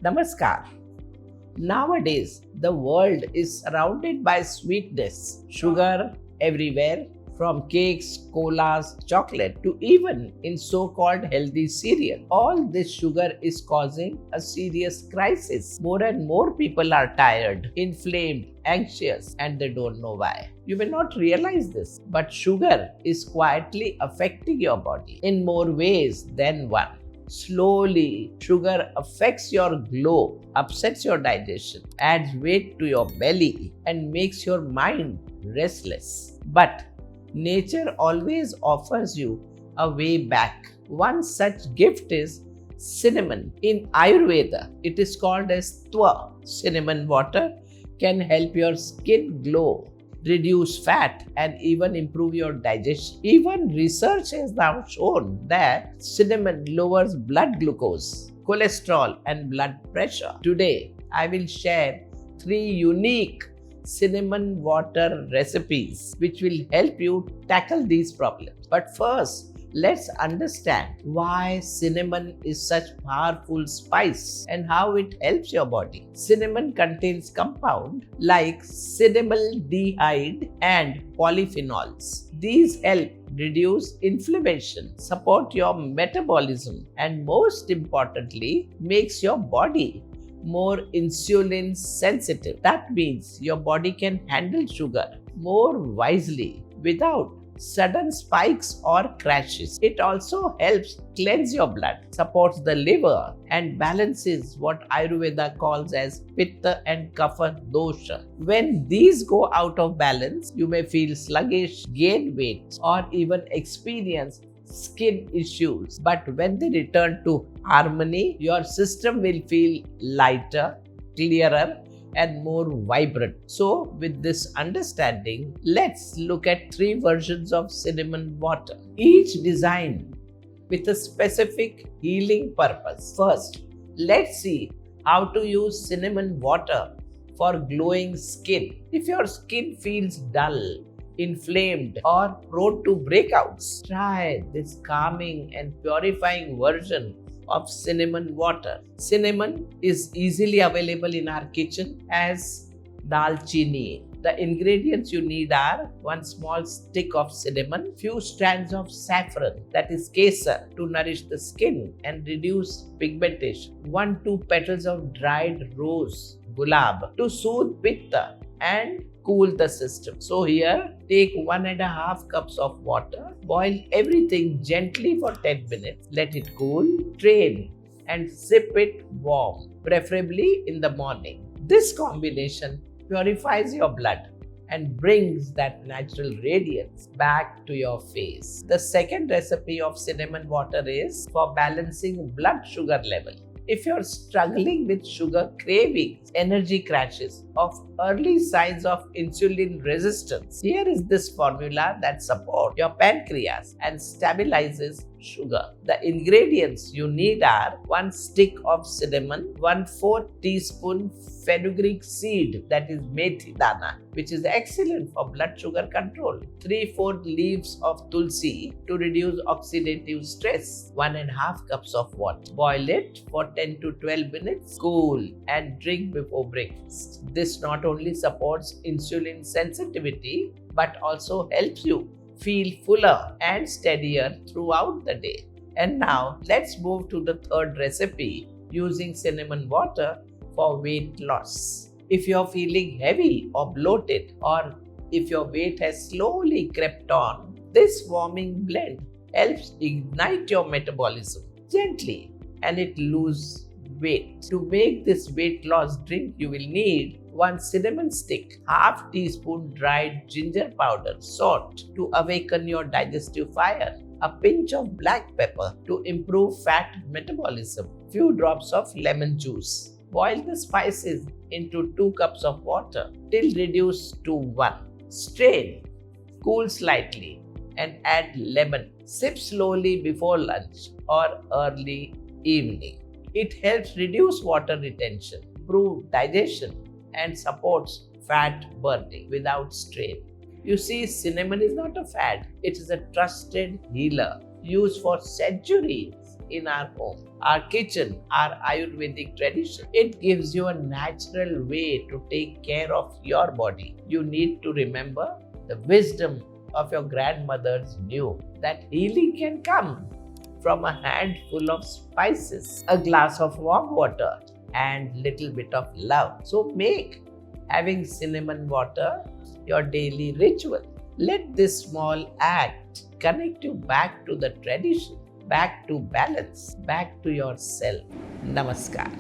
Namaskar. Nowadays, the world is surrounded by sweetness, sugar everywhere, from cakes, colas, chocolate to even in so-called healthy cereal. All this sugar is causing a serious crisis. More and more people are tired, inflamed, anxious, and they don't know why. You may not realize this, but sugar is quietly affecting your body in more ways than one. Slowly, sugar affects your glow, upsets your digestion, adds weight to your belly, and makes your mind restless. But nature always offers you a way back. One such gift is cinnamon. In Ayurveda, it is called as twa. Cinnamon water can help your skin glow, reduce fat, and even improve your digestion. Even research has now shown that cinnamon lowers blood glucose, cholesterol, and blood pressure. Today, I will share 3 unique cinnamon water recipes which will help you tackle these problems. But first, let's understand why cinnamon is such powerful spice and how it helps your body. Cinnamon contains compounds like cinnamaldehyde and polyphenols. These help reduce inflammation, support your metabolism, and most importantly, makes your body more insulin sensitive. That means your body can handle sugar more wisely without sudden spikes or crashes. It also helps cleanse your blood, supports the liver, and balances what Ayurveda calls as pitta and kapha dosha. When these go out of balance, you may feel sluggish, gain weight, or even experience skin issues. But when they return to harmony, your system will feel lighter, clearer, and more vibrant. So, with this understanding, let's look at 3 versions of cinnamon water, each designed with a specific healing purpose. First, let's see how to use cinnamon water for glowing skin. If your skin feels dull, inflamed, or prone to breakouts, try this calming and purifying version of cinnamon water. Cinnamon is easily available in our kitchen as dalchini. The ingredients you need are 1 small stick of cinnamon, few strands of saffron, that is kesar, to nourish the skin and reduce pigmentation, 1-2 petals of dried rose, gulab, to soothe pitta and cool the system. So here, take 1.5 cups of water, boil everything gently for 10 minutes, let it cool, drain and sip it warm, preferably in the morning. This combination purifies your blood and brings that natural radiance back to your face. The second recipe of cinnamon water is for balancing blood sugar level. If you're struggling with sugar cravings, energy crashes, or early signs of insulin resistance, here is this formula that supports your pancreas and stabilizes sugar. The ingredients you need are 1 stick of cinnamon, 1/4 teaspoon fenugreek seed, that is methi dana, which is excellent for blood sugar control, 3/4 leaves of tulsi to reduce oxidative stress, 1.5 cups of water. Boil it for 10 to 12 minutes, cool, and drink before breakfast. This not only supports insulin sensitivity but also helps you feel fuller and steadier throughout the day. And now let's move to the third recipe using cinnamon water for weight loss. If you're feeling heavy or bloated, or if your weight has slowly crept on, this warming blend helps ignite your metabolism gently and it loses weight. To make this weight loss drink, you will need 1 cinnamon stick, half teaspoon dried ginger powder, salt to awaken your digestive fire, a pinch of black pepper to improve fat metabolism, few drops of lemon juice. Boil the spices into 2 cups of water till reduced to 1. Strain, cool slightly, and add lemon. Sip slowly before lunch or early evening. It helps reduce water retention, improve digestion, and supports fat burning without strain. You see, cinnamon is not a fad. It is a trusted healer used for centuries in our home, our kitchen, our Ayurvedic tradition. It gives you a natural way to take care of your body. You need to remember the wisdom of your grandmothers knew that healing can come from a handful of spices, a glass of warm water, and little bit of love. So make having cinnamon water your daily ritual. Let this small act connect you back to the tradition, back to balance, back to yourself. Namaskar.